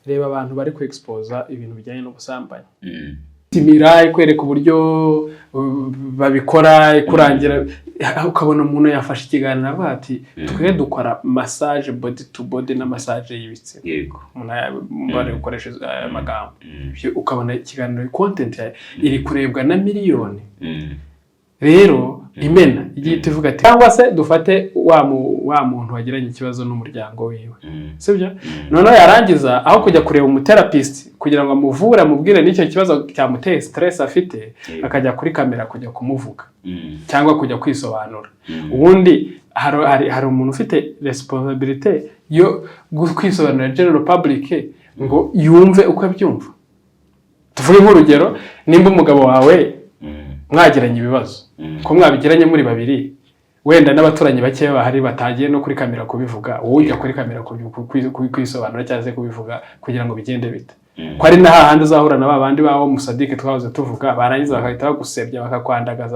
reba abantu bari ku exposa ibintu bijyanye n'ubusambanyi timira ikwereka uburyo babikora kurangira ukabona umuntu yafashe ikiganiro avuga ati twe dukora massage body to body na massage y'ibitsi yego umuntu bari gukoresha amagambo ukabona ikiganiro content iri kurebwa na miliyoni rero Imena igiye tuvuga ati cyangwa se dufate wa muntu wagiranye ikibazo n'umuryango wiwe sibyo none yarangiza aho kujya kureba umuterapist kugira ngo amuvure amubwire n'icyo kibazo cyamuteye stress afite akajya kuri kamera kujya kumuvuga cyangwa kujya kwisobanura ubundi hari umuntu ufite responsibility yo kwisobanura general public ngo yumve uko abyumva tuvuge nk'urugero nimba umugabo wawe mwagiranye ibibazo ko mwabigiranye muri babiri wenda n'abaturanyi bake bahari batagiye no kuri kamera kubivuga wowe ujya kuri kamera kwisobanura cyangwa se kubivuga kugira ngo bigende bite ko ari na hahandi uzahura na babandi bawo musadike twahoze tuvuga barangiza bakahita bagusebya bakakwandagaza